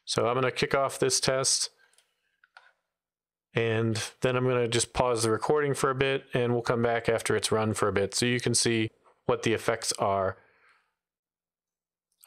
So I'm going to kick off this test, and then I'm going to just pause the recording for a bit, and we'll come back after it's run for a bit so you can see what the effects are.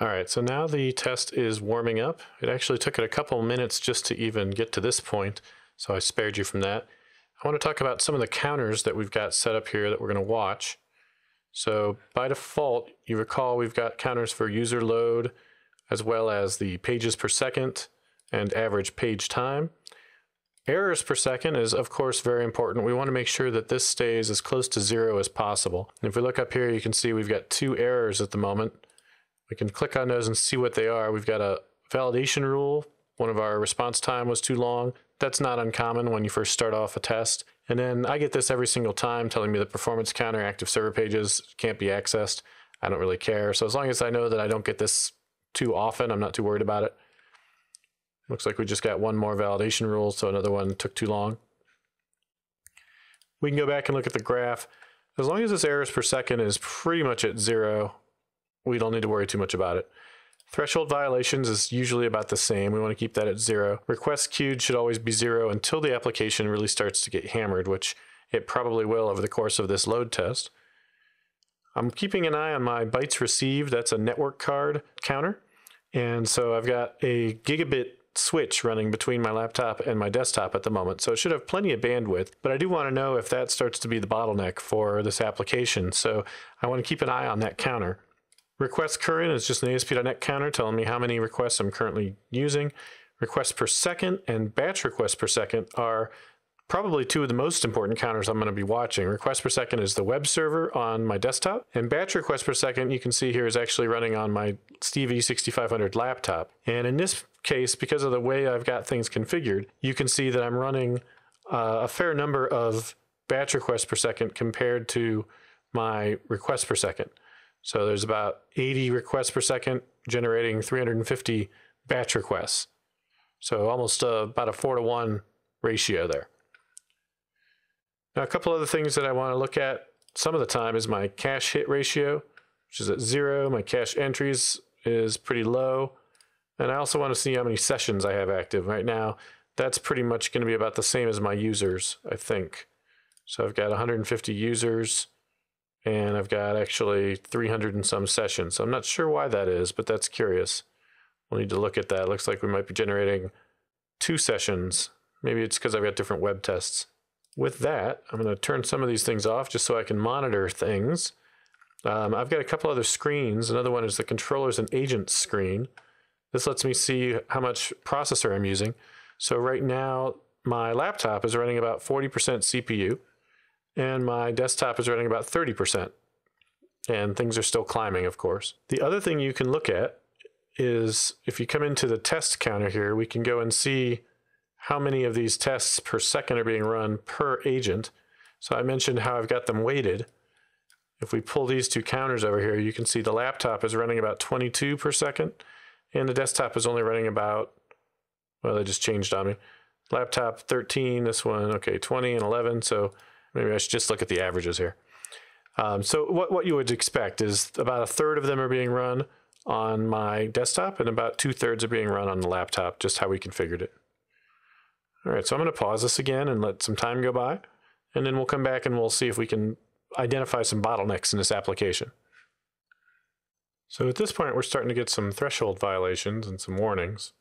All right, so now the test is warming up. It actually took it a couple minutes just to even get to this point, so I spared you from that. I want to talk about some of the counters that we've got set up here that we're going to watch. So by default, you recall we've got counters for user load, as well as the pages per second and average page time. Errors per second is, of course, very important. We want to make sure that this stays as close to 0 as possible. And if we look up here, you can see we've got 2 errors at the moment. We can click on those and see what they are. We've got a validation rule. One of our response time was too long. That's not uncommon when you first start off a test. And then I get this every single time telling me the performance counter active server pages can't be accessed. I don't really care. So as long as I know that I don't get this too often, I'm not too worried about it. Looks like we just got one more validation rule, so another one took too long. We can go back and look at the graph. As long as this errors per second is pretty much at 0, we don't need to worry too much about it. Threshold violations is usually about the same. We want to keep that at 0. Requests queued should always be 0 until the application really starts to get hammered, which it probably will over the course of this load test. I'm keeping an eye on my bytes received. That's a network card counter. And so I've got a gigabit switch running between my laptop and my desktop at the moment. So it should have plenty of bandwidth, but I do want to know if that starts to be the bottleneck for this application. So I want to keep an eye on that counter. Request current is just an ASP.NET counter telling me how many requests I'm currently using. Requests per second and batch requests per second are probably 2 of the most important counters I'm going to be watching. Request per second is the web server on my desktop, and batch request per second, you can see here, is actually running on my Steve E6500 laptop. And in this case, because of the way I've got things configured, you can see that I'm running a fair number of batch requests per second compared to my requests per second. So there's about 80 requests per second generating 350 batch requests. So almost about a 4-to-1 ratio there. Now, a couple other things that I want to look at some of the time is my cache hit ratio, which is at 0. My cache entries is pretty low. And I also want to see how many sessions I have active. Right now, that's pretty much going to be about the same as my users, I think. So I've got 150 users, and I've got actually 300 and some sessions. So I'm not sure why that is, but that's curious. We'll need to look at that. It looks like we might be generating 2 sessions. Maybe it's because I've got different web tests. With that, I'm going to turn some of these things off just so I can monitor things. I've got a couple other screens. Another one is the controllers and agents screen. This lets me see how much processor I'm using. So right now, my laptop is running about 40% CPU, and my desktop is running about 30%. And things are still climbing, of course. The other thing you can look at is if you come into the test counter here, we can go and see how many of these tests per second are being run per agent. So I mentioned how I've got them weighted. If we pull these 2 counters over here, you can see the laptop is running about 22 per second, and the desktop is only running about, well, they just changed on me. Laptop 13, this one, okay, 20 and 11, so maybe I should just look at the averages here. So what you would expect is about 1/3 of them are being run on my desktop, and about 2/3 are being run on the laptop, just how we configured it. All right, so I'm going to pause this again and let some time go by, and then we'll come back and we'll see if we can identify some bottlenecks in this application. So at this point, we're starting to get some threshold violations and some warnings.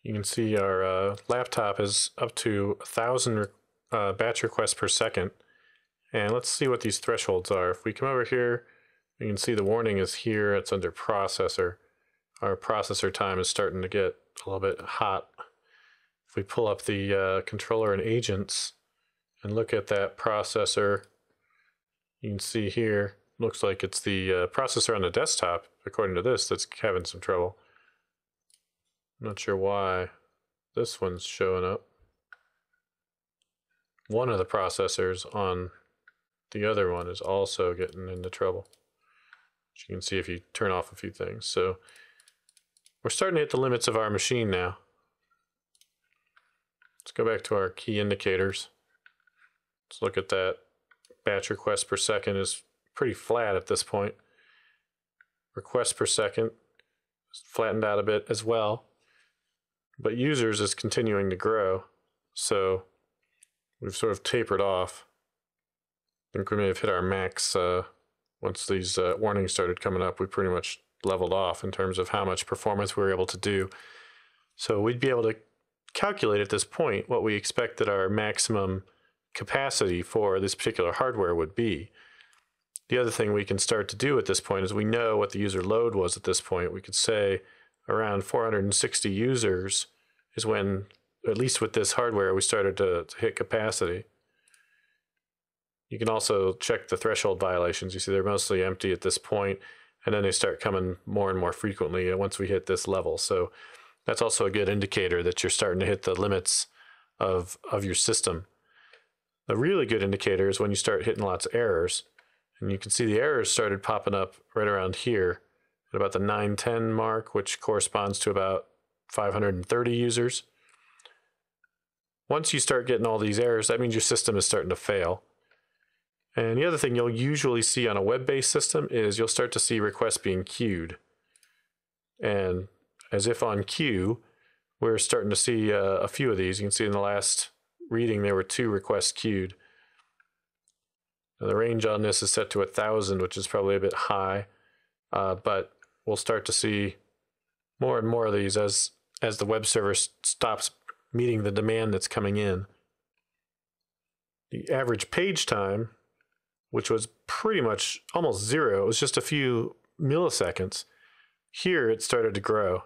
You can see our laptop is up to 1,000 batch requests per second. And let's see what these thresholds are. If we come over here, you can see the warning is here. It's under processor. Our processor time is starting to get a little bit hot. If we pull up the controller and agents and look at that processor, you can see here, looks like it's the processor on the desktop, according to this, that's having some trouble. I'm not sure why this one's showing up. One of the processors on the other one is also getting into trouble, which you can see if you turn off a few things. So we're starting to hit the limits of our machine now. Let's go back to our key indicators. Let's look at that. Batch requests per second is pretty flat at this point. Requests per second is flattened out a bit as well. but users is continuing to grow. So we've sort of tapered off. I think we may have hit our max once these warnings started coming up. We pretty much leveled off in terms of how much performance we were able to do. So we'd be able to calculate at this point what we expect that our maximum capacity for this particular hardware would be. The other thing we can start to do at this point is we know what the user load was at this point. We could say around 460 users is when, at least with this hardware, we started to hit capacity. You can also check the threshold violations. You see they're mostly empty at this point, and then they start coming more and more frequently once we hit this level. So that's also a good indicator that you're starting to hit the limits of your system. The really good indicator is when you start hitting lots of errors. And you can see the errors started popping up right around here at about the 910 mark, which corresponds to about 530 users. Once you start getting all these errors, that means your system is starting to fail. And the other thing you'll usually see on a web-based system is you'll start to see requests being queued. And as if on queue, we're starting to see a few of these. You can see in the last reading there were 2 requests queued. Now the range on this is set to 1,000, which is probably a bit high, but we'll start to see more and more of these as the web server stops meeting the demand that's coming in. The average page time, which was pretty much almost 0, it was just a few milliseconds. Here it started to grow.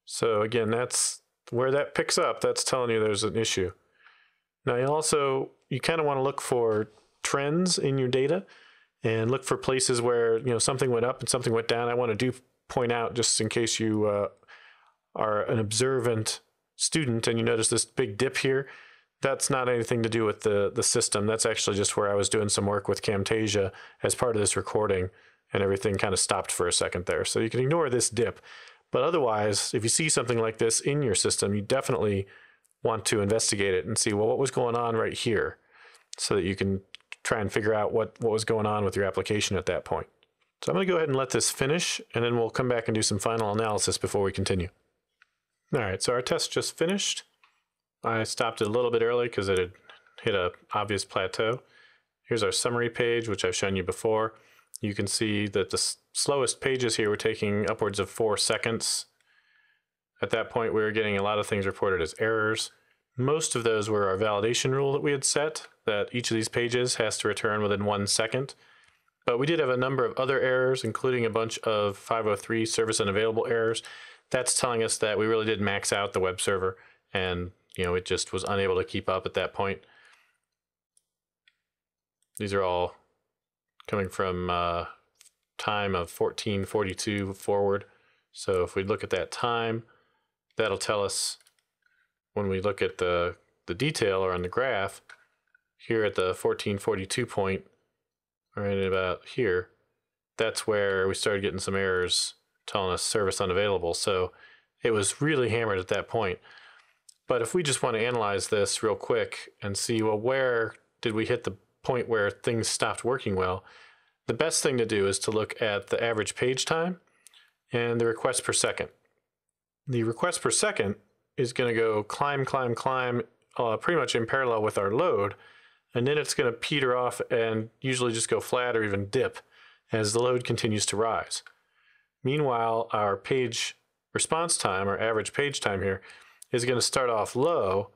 So again, that's where that picks up. That's telling you there's an issue. Now you kind of want to look for trends in your data and look for places where something went up and something went down. I want to point out, just in case you are an observant student and you notice this big dip here, that's not anything to do with the system. That's actually just where I was doing some work with Camtasia as part of this recording, and everything kind of stopped for a second there. So you can ignore this dip. But otherwise, if you see something like this in your system, you definitely want to investigate it and see, well, what was going on right here, so that you can try and figure out what was going on with your application at that point. So I'm going to go ahead and let this finish, and then we'll come back and do some final analysis before we continue. All right, so our test just finished. I stopped it a little bit early because it had hit an obvious plateau. Here's our summary page, which I've shown you before. You can see that the slowest pages here were taking upwards of 4 seconds. At that point, we were getting a lot of things reported as errors. Most of those were our validation rule that we had set, that each of these pages has to return within 1 second. But we did have a number of other errors, including a bunch of 503 service unavailable errors. That's telling us that we really did max out the web server, and it just was unable to keep up at that point. These are all coming from time of 1442 forward. So if we look at that time, that'll tell us, when we look at the detail or on the graph, here at the 1442 point, right about here, that's where we started getting some errors telling us service unavailable. So it was really hammered at that point. But if we just want to analyze this real quick and see, well, where did we hit the point where things stopped working well, the best thing to do is to look at the average page time and the requests per second. The requests per second is going to go climb pretty much in parallel with our load, and then it's going to peter off and usually just go flat or even dip as the load continues to rise. Meanwhile, our page response time, or average page time here, is going to start off low,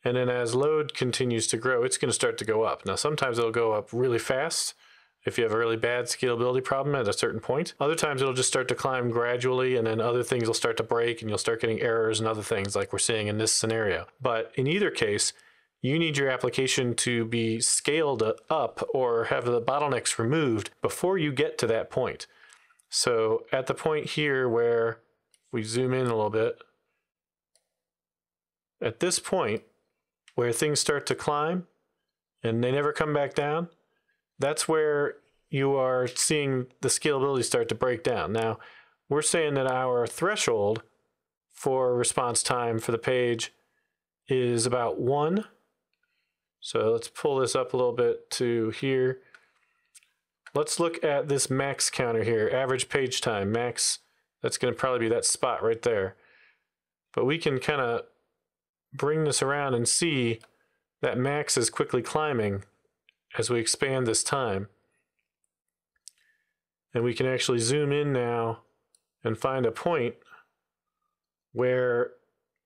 and then as load continues to grow, it's going to start to go up. Now, sometimes it'll go up really fast if you have a really bad scalability problem at a certain point. Other times it'll just start to climb gradually, and then other things will start to break and you'll start getting errors and other things like we're seeing in this scenario. But in either case, you need your application to be scaled up or have the bottlenecks removed before you get to that point. So at the point here where we zoom in a little bit, at this point where things start to climb and they never come back down, that's where you are seeing the scalability start to break down. Now, we're saying that our threshold for response time for the page is about 1. So let's pull this up a little bit to here. Let's look at this max counter here, average page time, max. That's going to probably be that spot right there. But we can kind of bring this around and see that max is quickly climbing as we expand this time. And we can actually zoom in now and find a point where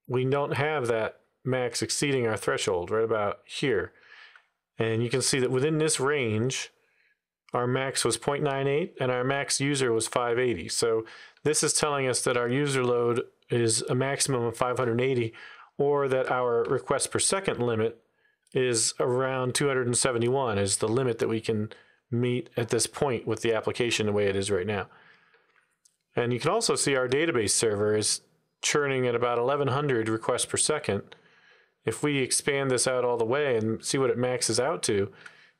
we don't have that max exceeding our threshold, right about here. And you can see that within this range, our max was 0.98 and our max user was 580. So this is telling us that our user load is a maximum of 580, or that our requests per second limit is around 271 is the limit that we can meet at this point with the application the way it is right now. And you can also see our database server is churning at about 1100 requests per second. If we expand this out all the way and see what it maxes out to,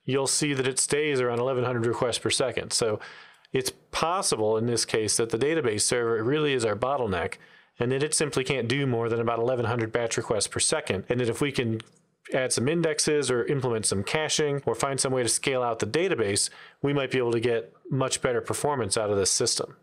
you'll see that it stays around 1100 requests per second. So it's possible in this case that the database server really is our bottleneck, and that it simply can't do more than about 1100 batch requests per second. And that if we can add some indexes or implement some caching or find some way to scale out the database, we might be able to get much better performance out of this system.